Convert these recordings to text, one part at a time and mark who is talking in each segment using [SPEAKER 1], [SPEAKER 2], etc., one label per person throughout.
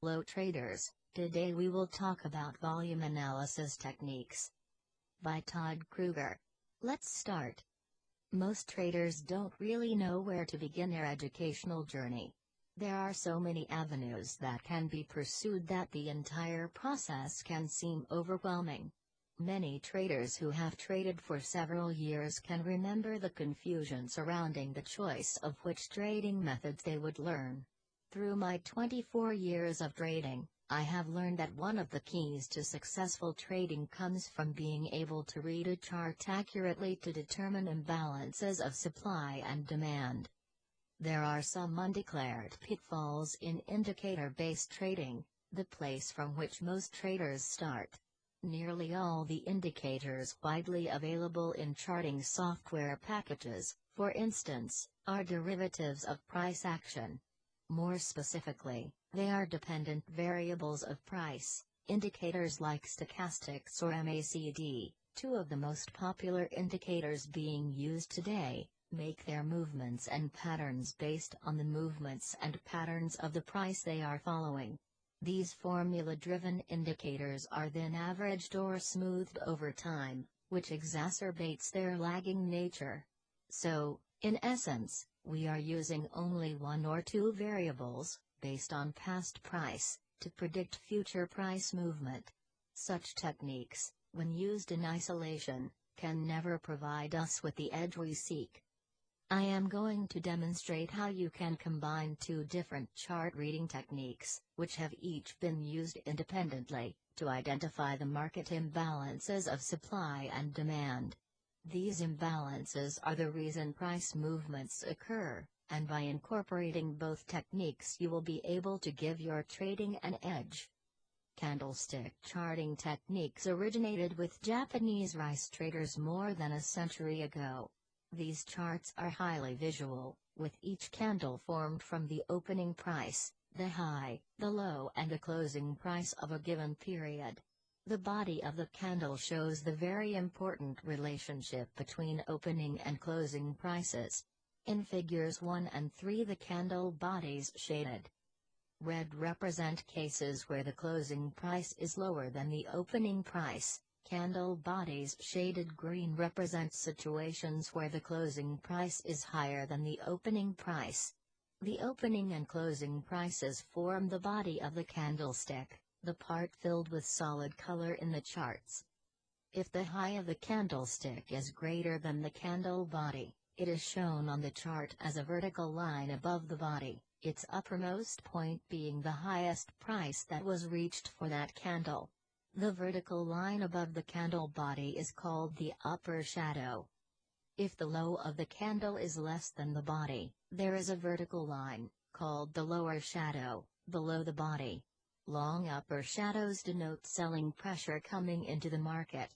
[SPEAKER 1] Hello traders, today we will talk about volume analysis techniques by Todd Krueger. Let's start. Most traders don't really know where to begin their educational journey. There are so many avenues that can be pursued that the entire process can seem overwhelming. Many traders who have traded for several years can remember the confusion surrounding the choice of which trading methods they would learn. Through my 24 years of trading, I have learned that one of the keys to successful trading comes from being able to read a chart accurately to determine imbalances of supply and demand. There are some undeclared pitfalls in indicator-based trading, the place from which most traders start. Nearly all the indicators widely available in charting software packages, for instance, are derivatives of price action. More specifically, they are dependent variables of price. Indicators like stochastics or MACD, two of the most popular indicators being used today, make their movements and patterns based on the movements and patterns of the price they are following. These formula-driven indicators are then averaged or smoothed over time, which exacerbates their lagging nature. So, in essence, we are using only one or two variables, based on past price, to predict future price movement. Such techniques, when used in isolation, can never provide us with the edge we seek. I am going to demonstrate how you can combine two different chart reading techniques, which have each been used independently, to identify the market imbalances of supply and demand. These imbalances are the reason price movements occur, and by incorporating both techniques you will be able to give your trading an edge. Candlestick charting techniques originated with Japanese rice traders more than a century ago. These charts are highly visual, with each candle formed from the opening price, the high, the low and the closing price of a given period. The body of the candle shows the very important relationship between opening and closing prices. In figures 1 and 3 the candle bodies shaded red represent cases where the closing price is lower than the opening price. Candle bodies shaded green represent situations where the closing price is higher than the opening price. The opening and closing prices form the body of the candlestick, the part filled with solid color in the charts. If the high of the candlestick is greater than the candle body, it is shown on the chart as a vertical line above the body, its uppermost point being the highest price that was reached for that candle. The vertical line above the candle body is called the upper shadow. If the low of the candle is less than the body, there is a vertical line, called the lower shadow, below the body. Long upper shadows denote selling pressure coming into the market.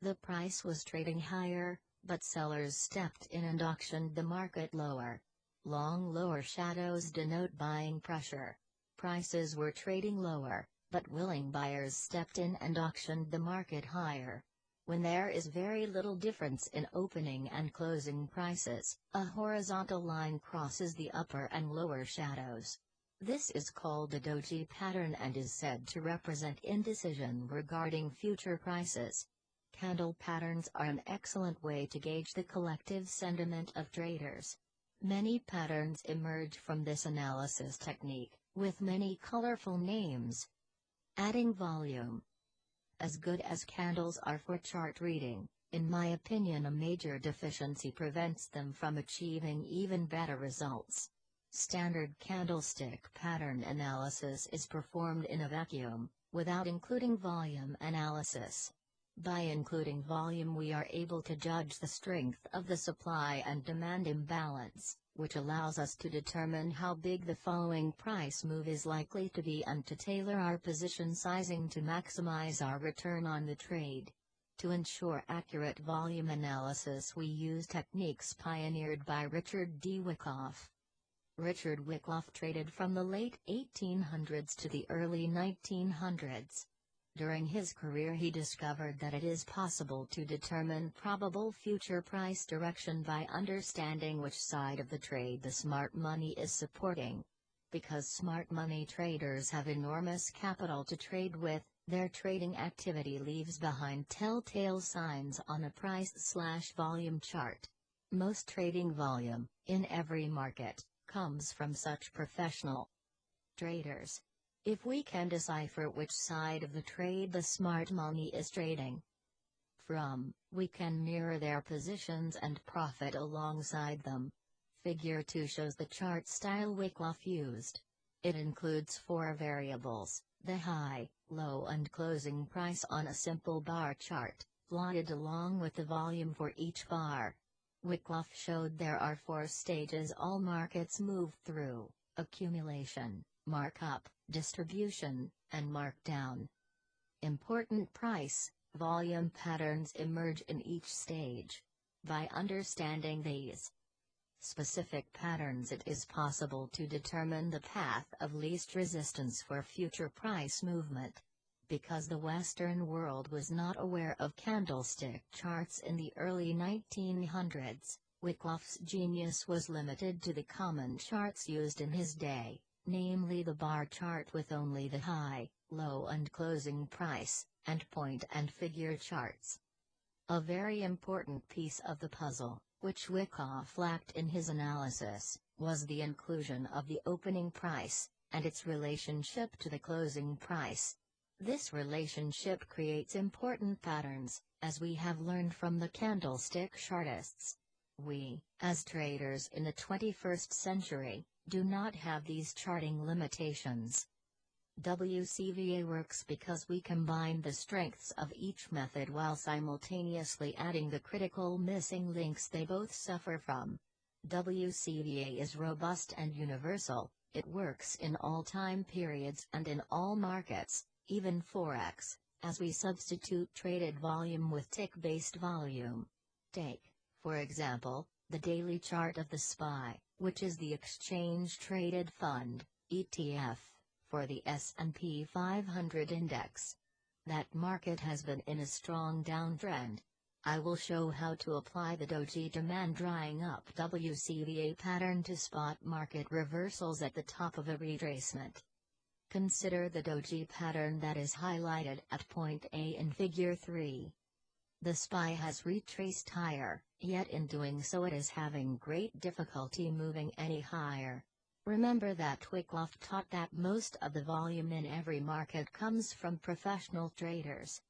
[SPEAKER 1] The price was trading higher, but sellers stepped in and auctioned the market lower. Long lower shadows denote buying pressure. Prices were trading lower, but willing buyers stepped in and auctioned the market higher. When there is very little difference in opening and closing prices, a horizontal line crosses the upper and lower shadows. This is called a doji pattern and is said to represent indecision regarding future prices. Candle patterns are an excellent way to gauge the collective sentiment of traders. Many patterns emerge from this analysis technique, with many colorful names. Adding volume. As good as candles are for chart reading, in my opinion a major deficiency prevents them from achieving even better results. Standard candlestick pattern analysis is performed in a vacuum, without including volume analysis. By including volume we are able to judge the strength of the supply and demand imbalance, which allows us to determine how big the following price move is likely to be and to tailor our position sizing to maximize our return on the trade. To ensure accurate volume analysis we use techniques pioneered by Richard D. Wyckoff. Richard Wyckoff traded from the late 1800s to the early 1900s. During his career he discovered that it is possible to determine probable future price direction by understanding which side of the trade the smart money is supporting. Because smart money traders have enormous capital to trade with, their trading activity leaves behind telltale signs on a price/volume chart. Most trading volume, in every market, comes from such professional traders. If we can decipher which side of the trade the smart money is trading from, we can mirror their positions and profit alongside them. Figure 2 shows the chart style Wyckoff used. It includes 4 variables: the high, low and closing price on a simple bar chart, plotted along with the volume for each bar. Wyckoff showed there are 4 stages all markets move through: accumulation, markup, distribution, and markdown. Important price, volume patterns emerge in each stage. By understanding these specific patterns, it is possible to determine the path of least resistance for future price movement. Because the Western world was not aware of candlestick charts in the early 1900s, Wyckoff's genius was limited to the common charts used in his day, namely the bar chart with only the high, low and closing price, and point and figure charts. A very important piece of the puzzle, which Wyckoff lacked in his analysis, was the inclusion of the opening price, and its relationship to the closing price. This relationship creates important patterns, as we have learned from the candlestick chartists. We, as traders in the 21st century, do not have these charting limitations. WCVA works because we combine the strengths of each method while simultaneously adding the critical missing links they both suffer from. WCVA is robust and universal. It works in all time periods and in all markets, even Forex, as we substitute traded volume with tick-based volume. Take, for example, the daily chart of the SPY, which is the Exchange Traded Fund, ETF, for the S&P 500 index. That market has been in a strong downtrend. I will show how to apply the doji demand drying up WCVA pattern to spot market reversals at the top of a retracement. Consider the doji pattern that is highlighted at point A in figure 3. The SPY has retraced higher, yet in doing so it is having great difficulty moving any higher. Remember that Wyckoff taught that most of the volume in every market comes from professional traders.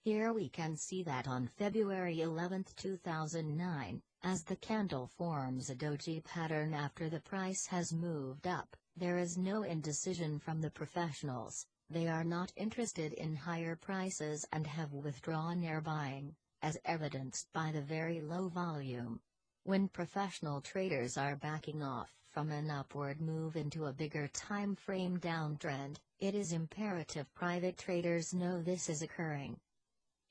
[SPEAKER 1] Here we can see that on February 11, 2009, as the candle forms a doji pattern after the price has moved up, there is no indecision from the professionals. They are not interested in higher prices and have withdrawn their buying, as evidenced by the very low volume. When professional traders are backing off from an upward move into a bigger time frame downtrend, it is imperative private traders know this is occurring.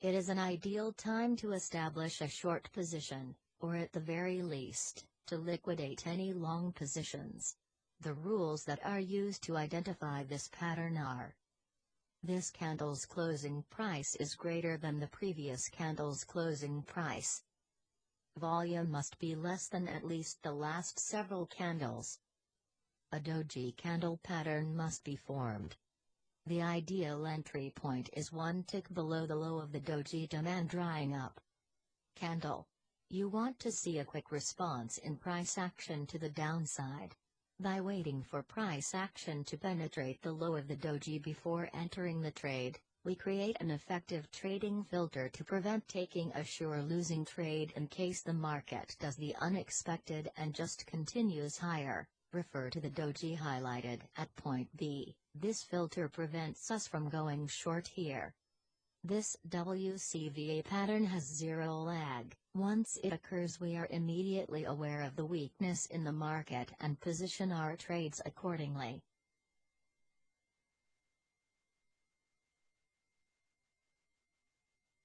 [SPEAKER 1] It is an ideal time to establish a short position, or at the very least, to liquidate any long positions. The rules that are used to identify this pattern are: this candle's closing price is greater than the previous candle's closing price. Volume must be less than at least the last several candles. A doji candle pattern must be formed. The ideal entry point is 1 tick below the low of the doji demand drying up candle. You want to see a quick response in price action to the downside. By waiting for price action to penetrate the low of the doji before entering the trade, we create an effective trading filter to prevent taking a sure losing trade in case the market does the unexpected and just continues higher. Refer to the doji highlighted at point B. This filter prevents us from going short here. This WCVA pattern has zero lag. Once it occurs, we are immediately aware of the weakness in the market and position our trades accordingly.